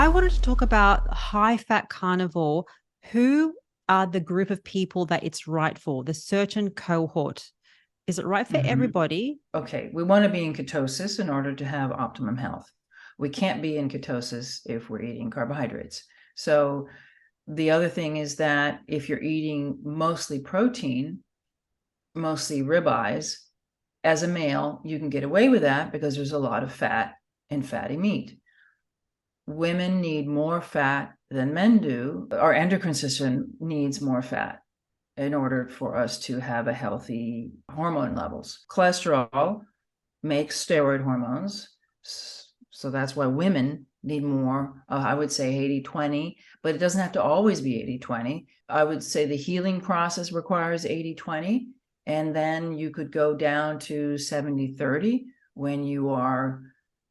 I wanted to talk about high fat carnivore. Who are the group of people that it's right for, the certain cohort? Is it right for Mhm. everybody? Okay, we want to be in ketosis in order to have optimum health. We can't be in ketosis if we're eating carbohydrates. So the other thing is that if you're eating mostly protein, mostly ribeyes, as a male, you can get away with that because there's a lot of fat in fatty meat. Women need more fat than men do. Our endocrine system needs more fat in order for us to have a healthy hormone levels. Cholesterol makes steroid hormones. So that's why women need more. I would say 80-20, but it doesn't have to always be 80-20. I would say the healing process requires 80-20, and then you could go down to 70-30 when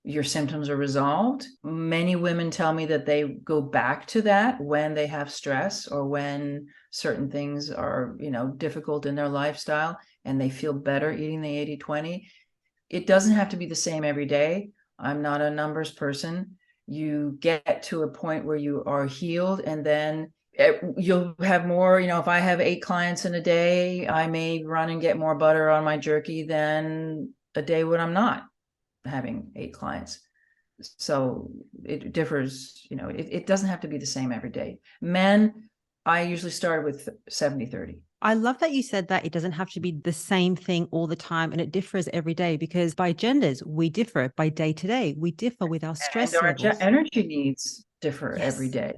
your symptoms are resolved. Many women tell me that they go back to that when they have stress or when certain things are, difficult in their lifestyle, and they feel better eating the 80-20. It doesn't have to be the same every day. I'm not a numbers person. You get to a point where you are healed, and then you'll have more. If I have 8 clients in a day, I may run and get more butter on my jerky than a day when I'm not having 8 clients. So it differs. It doesn't have to be the same every day. Men, I usually start with 70-30. I love that you said that it doesn't have to be the same thing all the time and it differs every day because by genders, we differ. By day to day, we differ with our And stress our levels. energy needs differ every Yes. day.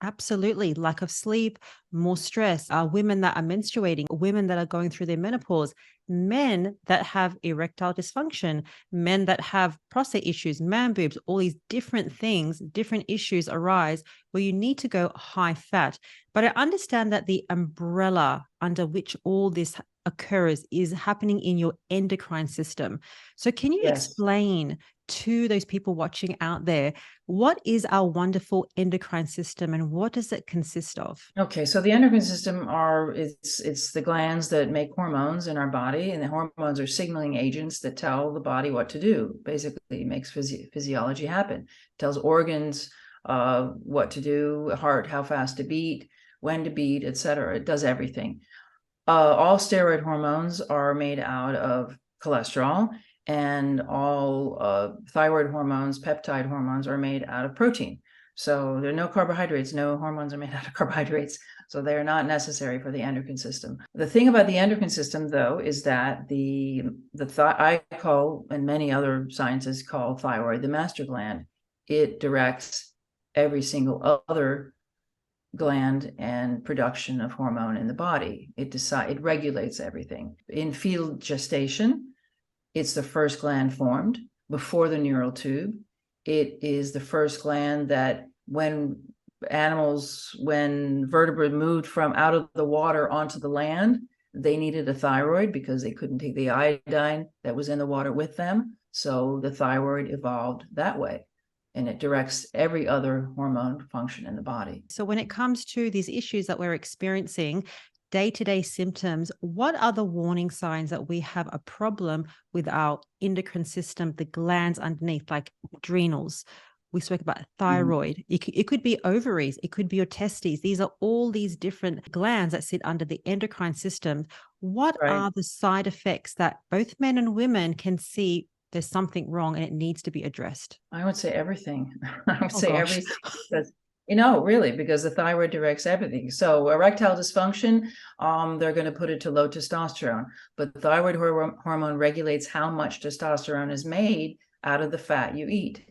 Absolutely. Lack of sleep, more stress, women that are menstruating, women that are going through their menopause, men that have erectile dysfunction, men that have prostate issues, man boobs, all these different things, different issues arise where you need to go high fat. But I understand that the umbrella under which all this occurs is happening in your endocrine system. So, can you Yes. explain to those people watching out there what is our wonderful endocrine system and what does it consist of? Okay, so the endocrine system it's the glands that make hormones in our body, and the hormones are signaling agents that tell the body what to do. Basically, it makes physiology happen. It tells organs what to do, heart how fast to beat, when to beat, etc. It does everything. All steroid hormones are made out of cholesterol, and all thyroid hormones, peptide hormones, are made out of protein. So there are no carbohydrates. No hormones are made out of carbohydrates. So they're not necessary for the endocrine system. The thing about the endocrine system, though, is that I call, and many other sciences call, thyroid the master gland. It directs every single other gland and production of hormone in the body. It regulates everything. In fetal gestation, it's the first gland formed before the neural tube. It is the first gland that when vertebrates moved from out of the water onto the land, they needed a thyroid because they couldn't take the iodine that was in the water with them. So the thyroid evolved that way, and it directs every other hormone function in the body. So, when it comes to these issues that we're experiencing, day to day symptoms, what are the warning signs that we have a problem with our endocrine system, the glands underneath, like adrenals? We spoke about thyroid. It could be ovaries. It could be your testes. These are all these different glands that sit under the endocrine system. What Right. are the side effects that both men and women can see there's something wrong and it needs to be addressed? I would say everything. I would Oh, say gosh. everything because, really, because the thyroid directs everything. So erectile dysfunction, they're going to put it to low testosterone, but the thyroid hormone regulates how much testosterone is made out of the fat you eat.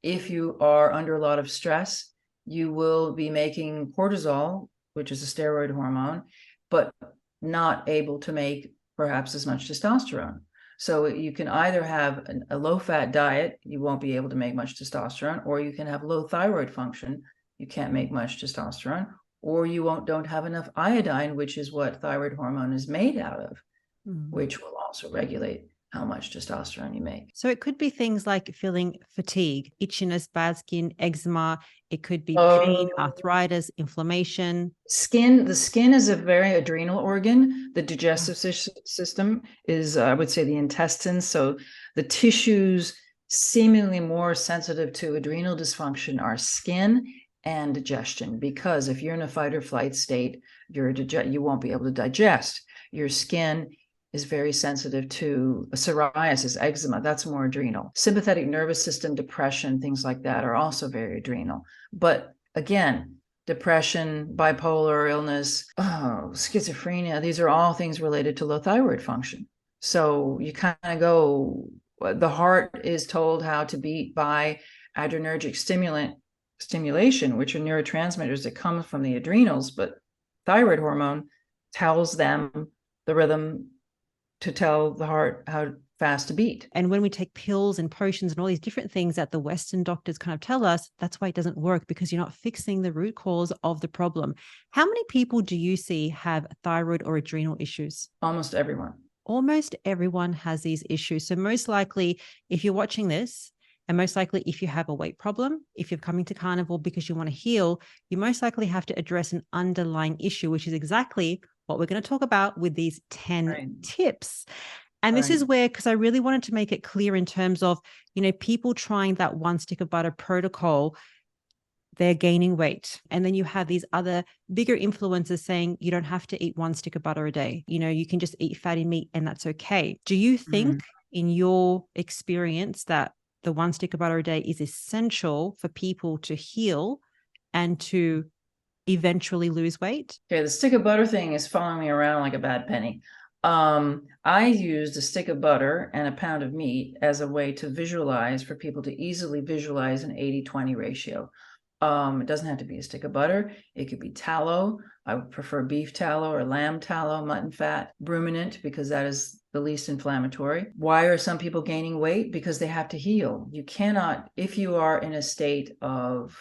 If you are under a lot of stress, you will be making cortisol, which is a steroid hormone, but not able to make perhaps as much testosterone. So you can either have a low fat diet, you won't be able to make much testosterone, or you can have low thyroid function, you can't make much testosterone, or you don't have enough iodine, which is what thyroid hormone is made out of, Mm. which will also regulate how much testosterone you make. So it could be things like feeling fatigue, itchiness, bad skin, eczema. It could be pain, Um, arthritis, inflammation. the skin is a very adrenal organ. The digestive system is, I would say, the intestines. So the tissues seemingly more sensitive to adrenal dysfunction are skin and digestion, because if you're in a fight or flight state, you won't be able to digest. Your skin is very sensitive to psoriasis, eczema. That's more adrenal. Sympathetic nervous system, depression, things like that are also very adrenal. But again, depression, bipolar illness, schizophrenia, these are all things related to low thyroid function. So you kind of go, the heart is told how to beat by adrenergic stimulation, which are neurotransmitters that come from the adrenals, but thyroid hormone tells them the rhythm to tell the heart how fast to beat. And when we take pills and potions and all these different things that the Western doctors kind of tell us, that's why it doesn't work, because you're not fixing the root cause of the problem. How many people do you see have thyroid or adrenal issues? Almost everyone. Almost everyone has these issues. So most likely, if you're watching this, and most likely if you have a weight problem, if you're coming to carnivore because you want to heal, you most likely have to address an underlying issue, which is exactly what we're going to talk about with these 10 tips. And this is where, because I really wanted to make it clear in terms of, people trying that one stick of butter protocol, they're gaining weight. And then you have these other bigger influencers saying you don't have to eat one stick of butter a day. You can just eat fatty meat and that's okay. Do you think in your experience that the one stick of butter a day is essential for people to heal and to eventually lose weight? Okay, the stick of butter thing is following me around like a bad penny. I used a stick of butter and a pound of meat as a way to visualize, for people to easily visualize an 80-20 ratio. It doesn't have to be a stick of butter. It could be tallow. I would prefer beef tallow or lamb tallow, mutton fat, ruminant, because that is the least inflammatory. Why are some people gaining weight? Because they have to heal. You cannot, if you are in a state of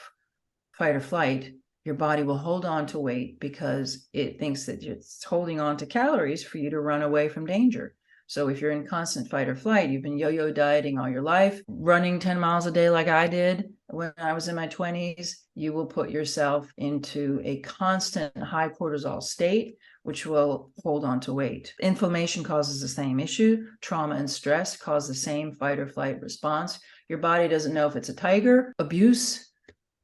fight or flight, your body will hold on to weight because it thinks that it's holding on to calories for you to run away from danger. So if you're in constant fight or flight, you've been yo-yo dieting all your life, running 10 miles a day like I did when I was in my 20s, you will put yourself into a constant high cortisol state, which will hold on to weight. Inflammation causes the same issue. Trauma and stress cause the same fight or flight response. Your body doesn't know if it's a tiger, abuse,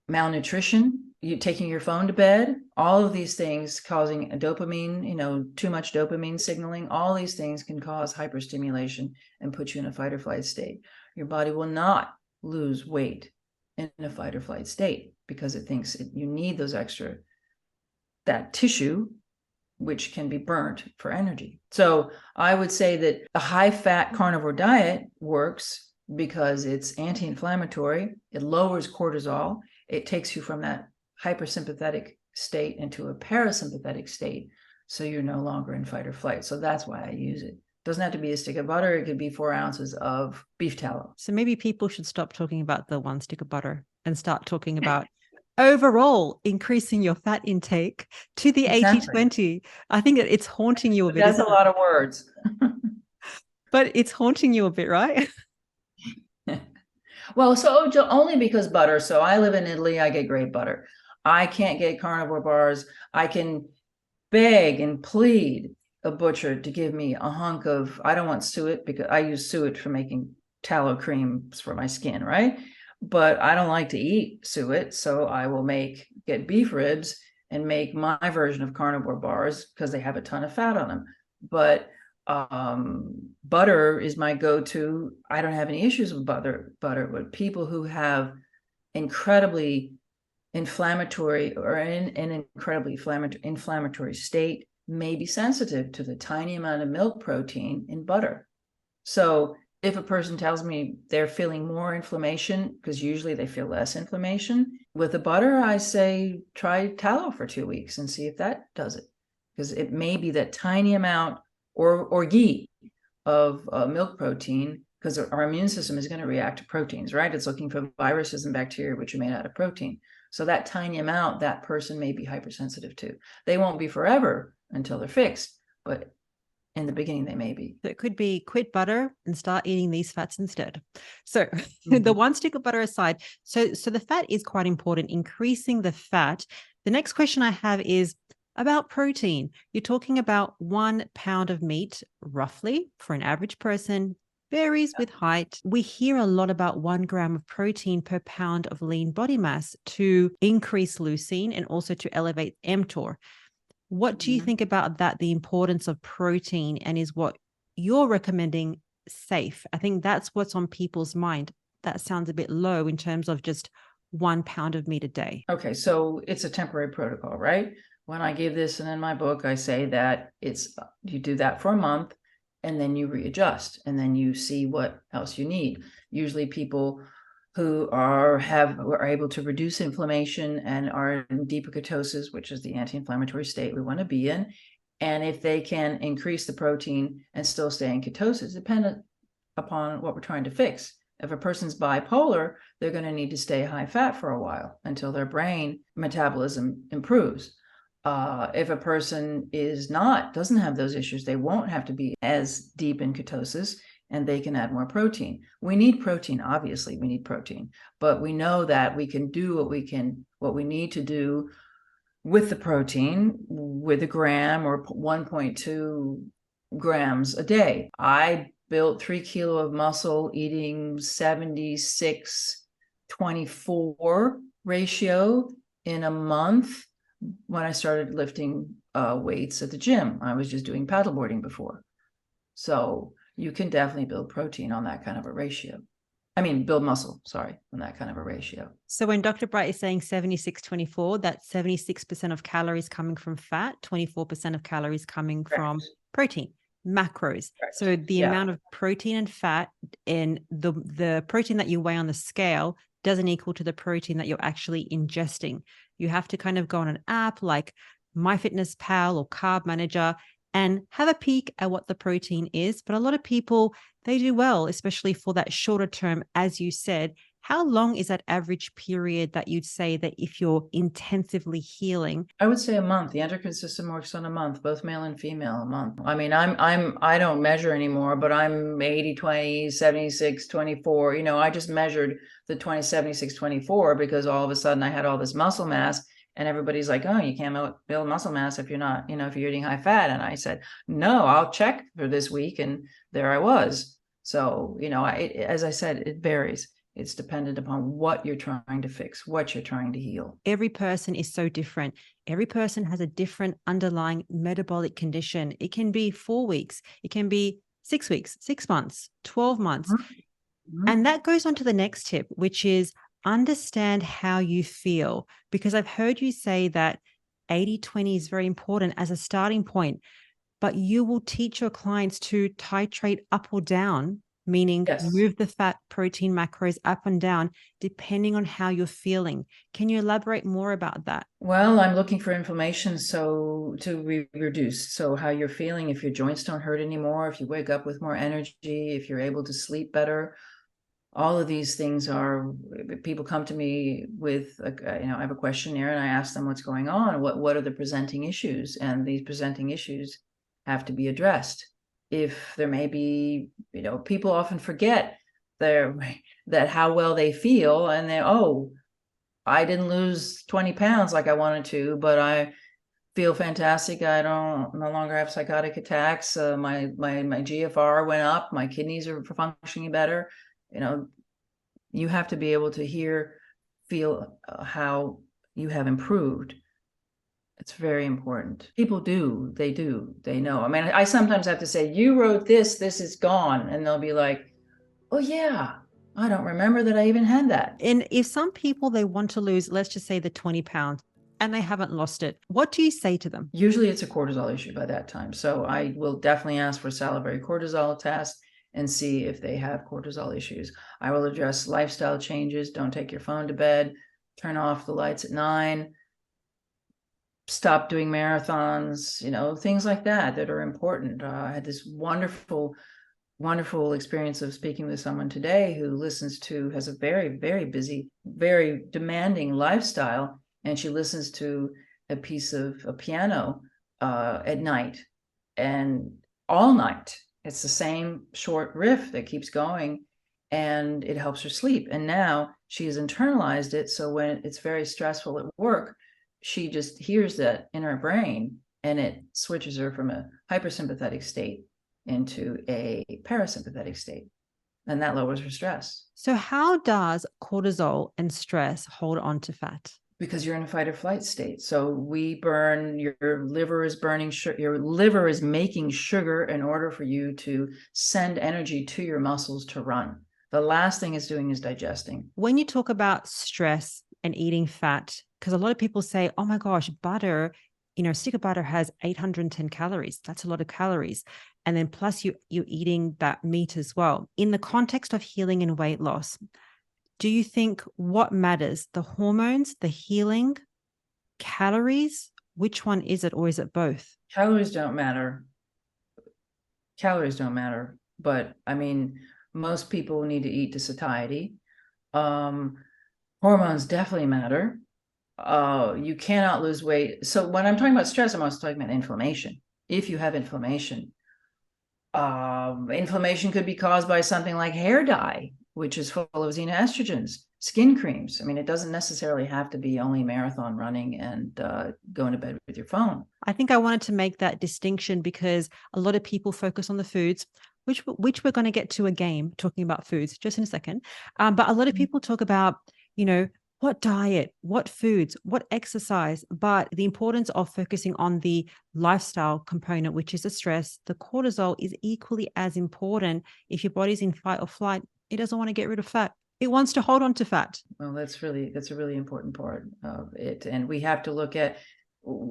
malnutrition, you taking your phone to bed, all of these things causing a dopamine, too much dopamine signaling, all these things can cause hyperstimulation and put you in a fight or flight state. Your body will not lose weight in a fight or flight state because it thinks you need that tissue, which can be burnt for energy. So I would say that a high fat carnivore diet works because it's anti-inflammatory. It lowers cortisol. It takes you from that hypersympathetic state into a parasympathetic state, so you're no longer in fight or flight. So that's why I use it. Doesn't have to be a stick of butter. It could be 4 ounces of beef tallow. So maybe people should stop talking about the one stick of butter and start talking about overall increasing your fat intake to the 80-20. I think it's haunting you a bit. That's a lot of words. But it's haunting you a bit, right? Well, so only because butter. So I live in Italy. I get great butter. I can't get carnivore bars. I can beg and plead a butcher to give me a hunk of, I don't want suet because I use suet for making tallow creams for my skin, right? But I don't like to eat suet. So I will get beef ribs and make my version of carnivore bars because they have a ton of fat on them. But butter is my go-to. I don't have any issues with butter, but people who have incredibly inflammatory or in an incredibly inflammatory state may be sensitive to the tiny amount of milk protein in butter. So if a person tells me they're feeling more inflammation, because usually they feel less inflammation with the butter, I say try tallow for 2 weeks and see if that does it, because it may be that tiny amount or ghee of milk protein, because our immune system is going to react to proteins, right? It's looking for viruses and bacteria, which are made out of protein. So that tiny amount, that person may be hypersensitive to. They won't be forever until they're fixed, but in the beginning, they may be. So it could be quit butter and start eating these fats instead. So the one stick of butter aside, so the fat is quite important, increasing the fat. The next question I have is about protein. You're talking about 1 pound of meat, roughly, for an average person, varies with height. We hear a lot about 1 gram of protein per pound of lean body mass to increase leucine and also to elevate mTOR. What do you think about that? The importance of protein, and is what you're recommending safe? I think that's what's on people's mind. That sounds a bit low in terms of just 1 pound of meat a day. Okay, so it's a temporary protocol, right? When I give this and in my book, I say that you do that for a month and then you readjust and then you see what else you need. Usually people who are able to reduce inflammation and are in deeper ketosis, which is the anti-inflammatory state we want to be in. And if they can increase the protein and still stay in ketosis, dependent upon what we're trying to fix. If a person's bipolar, they're going to need to stay high fat for a while until their brain metabolism improves. If a person doesn't have those issues, they won't have to be as deep in ketosis and they can add more protein. We need protein, obviously, we need protein, but we know that we can do what we need to do with the protein with a gram or 1.2 grams a day. I built 3 kilos of muscle eating 76-24 ratio in a month when I started lifting weights at the gym. I was just doing paddleboarding before. So you can definitely build protein on that kind of a ratio. I mean, build muscle, sorry, on that kind of a ratio. So when Dr. Bright is saying 76-24, that's 76% of calories coming from fat, 24% of calories coming from protein, macros. Correct. So the amount of protein and fat in the protein that you weigh on the scale doesn't equal to the protein that you're actually ingesting. You have to kind of go on an app like MyFitnessPal or Carb Manager and have a peek at what the protein is. But a lot of people, they do well, especially for that shorter term, as you said. How long is that average period that you'd say that if you're intensively healing? I would say a month. The endocrine system works on a month, both male and female, a month. I mean, I don't measure anymore, but I'm 80-20, 76-24. You know, I just measured the 20-76-24 because all of a sudden I had all this muscle mass. And everybody's like, oh, you can't build muscle mass if you're not, if you're eating high fat. And I said, no, I'll check for this week. And there I was. So, as I said, it varies. It's dependent upon what you're trying to fix, what you're trying to heal. Every person is so different. Every person has a different underlying metabolic condition. It can be 4 weeks. It can be 6 weeks, 6 months, 12 months. Mm-hmm. And that goes on to the next tip, which is understand how you feel, because I've heard you say that 80-20 is very important as a starting point, but you will teach your clients to titrate up or down, meaning move the fat protein macros up and down depending on how you're feeling. Can you elaborate more about that? Well, I'm looking for inflammation to reduce. So how you're feeling, if your joints don't hurt anymore, if you wake up with more energy, if you're able to sleep better. All of these things people come to me with, I have a questionnaire and I ask them what's going on. What are the presenting issues? And these presenting issues have to be addressed. If there may be, people often forget that how well they feel and I didn't lose 20 pounds like I wanted to, but I feel fantastic. I no longer have psychotic attacks. My GFR went up. My kidneys are functioning better. You have to be able to feel how you have improved. It's very important. People they know. I mean, I sometimes have to say, you wrote this is gone. And they'll be like, oh yeah, I don't remember that I even had that. And if some people, they want to lose, let's just say the 20 pounds and they haven't lost it, what do you say to them? Usually it's a cortisol issue by that time. So I will definitely ask for a salivary cortisol test and see if they have cortisol issues. I will address lifestyle changes. Don't take your phone to bed. Turn off the lights at 9. Stop doing marathons, things like that are important. I had this wonderful experience of speaking with someone today who has a very, very busy, very demanding lifestyle. And she listens to a piece of a piano at night and all night. It's the same short riff that keeps going and it helps her sleep. And now she has internalized it. So when it's very stressful at work, she just hears that in her brain and it switches her from a hypersympathetic state into a parasympathetic state. and that lowers your stress. So, how does cortisol and stress hold on to fat? Because you're in a fight or flight state. So your liver is burning sugar, your liver is making sugar in order for you to send energy to your muscles to run. The last thing it's doing is digesting. When you talk about stress and eating fat, because a lot of people say, oh my gosh, butter, a stick of butter has 810 calories. That's a lot of calories. And then plus you're eating that meat as well. In the context of healing and weight loss, do you think what matters? The hormones, the healing, calories? Which one is it, or is it both? Calories don't matter. But I mean, most people need to eat to satiety. Hormones definitely matter. You cannot lose weight. So when I'm talking about stress, I'm also talking about inflammation. If you have inflammation, inflammation could be caused by something like hair dye, which is full of xenoestrogens, skin creams. I mean, it doesn't necessarily have to be only marathon running and going to bed with your phone. I think I wanted to make that distinction because a lot of people focus on the foods, which we're going to get to a game talking about foods just in a second. But a lot of people talk about, what diet, what foods, what exercise, but the importance of focusing on the lifestyle component, which is the stress, the cortisol is equally as important. If your body's in fight or flight, it doesn't want to get rid of fat. It wants to hold on to fat. Well, that's a really important part of it. And we have to look at,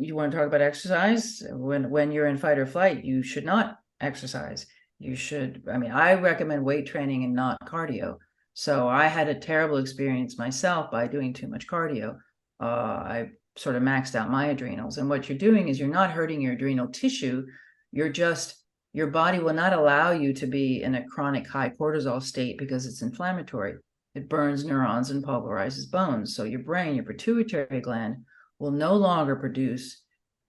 you want to talk about exercise? When you're in fight or flight, you should not exercise. I recommend weight training and not cardio. So I had a terrible experience myself by doing too much cardio. I sort of maxed out my adrenals. And what you're doing is you're not hurting your adrenal tissue. Your body will not allow you to be in a chronic high cortisol state because it's inflammatory. It burns neurons and pulverizes bones. So your brain, your pituitary gland, will no longer produce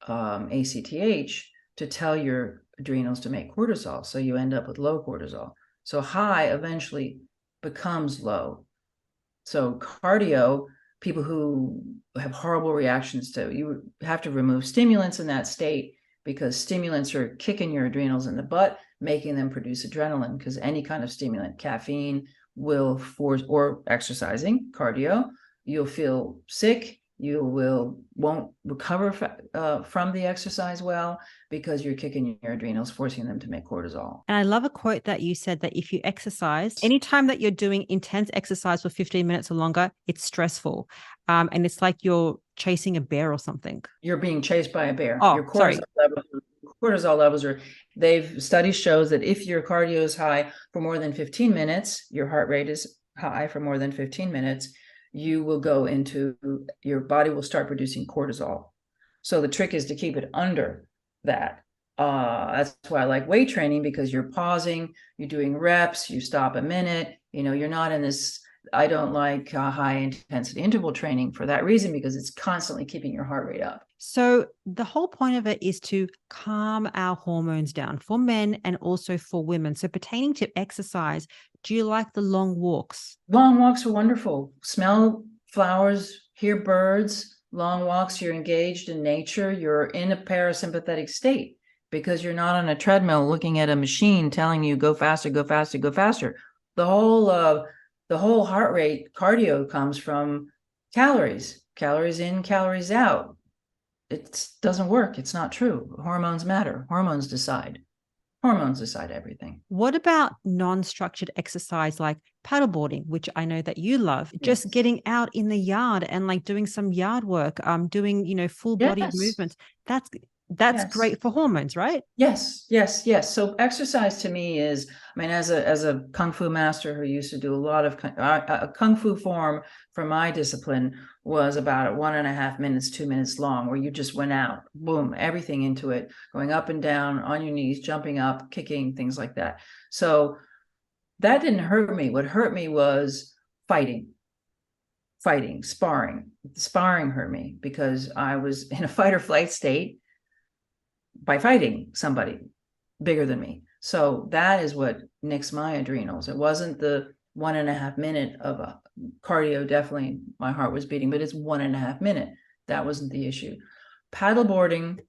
ACTH to tell your adrenals to make cortisol. So you end up with low cortisol. So high eventually becomes low. So cardio, people who have horrible reactions to, you have to remove stimulants in that state because stimulants are kicking your adrenals in the butt, making them produce adrenaline, because any kind of stimulant, caffeine will force, or exercising, cardio, you'll feel sick. You won't recover from the exercise well because you're kicking your adrenals, forcing them to make cortisol. And I love a quote that you said that if you exercise, anytime that you're doing intense exercise for 15 minutes or longer, it's stressful. And it's like you're chasing a bear or something. You're being chased by a bear. Oh, your cortisol levels are, studies shows that if your cardio is high for more than 15 minutes, your heart rate is high for more than 15 minutes, you will go into, your body will start producing cortisol. So the trick is to keep it under that. That's why I like weight training, because you're pausing, you're doing reps, you stop a minute, you're not in this, I don't like high intensity interval training for that reason, because it's constantly keeping your heart rate up. So the whole point of it is to calm our hormones down for men and also for women. So pertaining to exercise, do you like the long walks? Long walks are wonderful. Smell flowers, hear birds, long walks, you're engaged in nature, you're in a parasympathetic state because you're not on a treadmill looking at a machine telling you go faster, go faster, go faster. The whole heart rate cardio comes from calories in, calories out. It doesn't work. It's not true. Hormones matter. Hormones decide everything. What about non-structured exercise like paddleboarding, which I know that you love? Yes. Just getting out in the yard and like doing some yard work, doing, full body movements. That's yes. Great for hormones, right? Yes. So exercise to me is, as a Kung Fu master who used to do a lot of a Kung Fu form for my discipline was about 1.5 minutes, 2 minutes long, where you just went out, boom, everything into it, going up and down on your knees, jumping up, kicking, things like that. So that didn't hurt me. What hurt me was fighting, sparring. Sparring hurt me because I was in a fight or flight state by fighting somebody bigger than me. So that is what nicks my adrenals. It wasn't the 1.5 minute of a cardio. Definitely my heart was beating, but it's 1.5 minute. That wasn't the issue. Paddleboarding.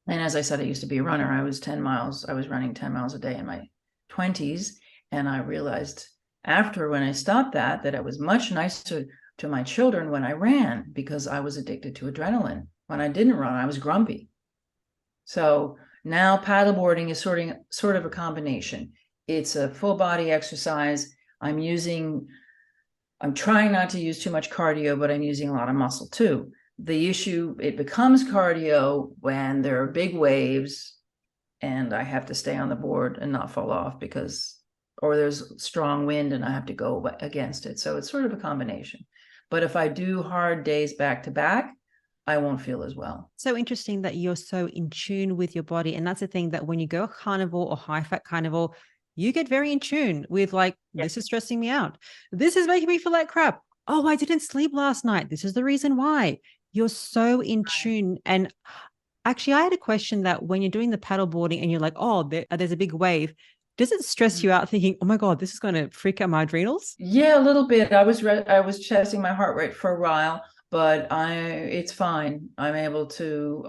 And as I said, I used to be a runner. I was running 10 miles a day in my 20s. And I realized after, when I stopped that I was much nicer to my children when I ran, because I was addicted to adrenaline. When I didn't run, I was grumpy. So now paddleboarding is sort of a combination. It's a full body exercise. I'm trying not to use too much cardio, but I'm using a lot of muscle too. The issue, it becomes cardio when there are big waves and I have to stay on the board and not fall off, or there's strong wind and I have to go against it. So it's sort of a combination. But if I do hard days back to back, I won't feel as well. So interesting that you're so in tune with your body. And that's the thing, that when you go carnivore or high fat carnivore, you get very in tune with like, this is stressing me out. This is making me feel like crap. Oh, I didn't sleep last night. This is the reason why. You're so in tune. And actually, I had a question that when you're doing the paddle boarding and you're like, oh, there's a big wave, does it stress you out thinking, oh my God, this is going to freak out my adrenals? Yeah, a little bit. I was testing my heart rate for a while, but it's fine. I'm able to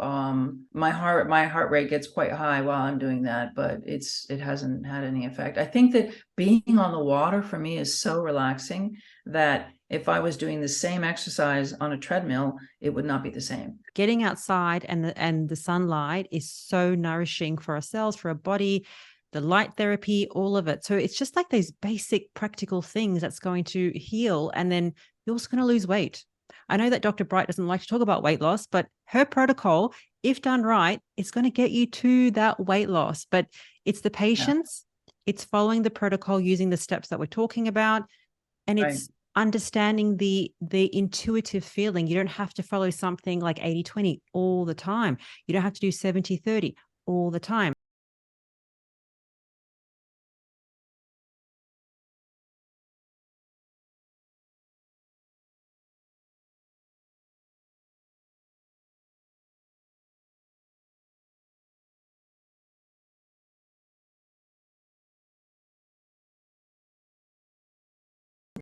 my heart rate gets quite high while I'm doing that, but it hasn't had any effect. I think that being on the water for me is so relaxing that if I was doing the same exercise on a treadmill, it would not be the same. Getting outside and the sunlight is so nourishing for ourselves, for our body, the light therapy, all of it. So it's just like these basic practical things that's going to heal. And then you're also going to lose weight. I know that Dr. Bright doesn't like to talk about weight loss, but her protocol, if done right, it's going to get you to that weight loss. But it's the patience, it's following the protocol, using the steps that we're talking about, and it's understanding the intuitive feeling. You don't have to follow something like 80-20 all the time. You don't have to do 70-30 all the time.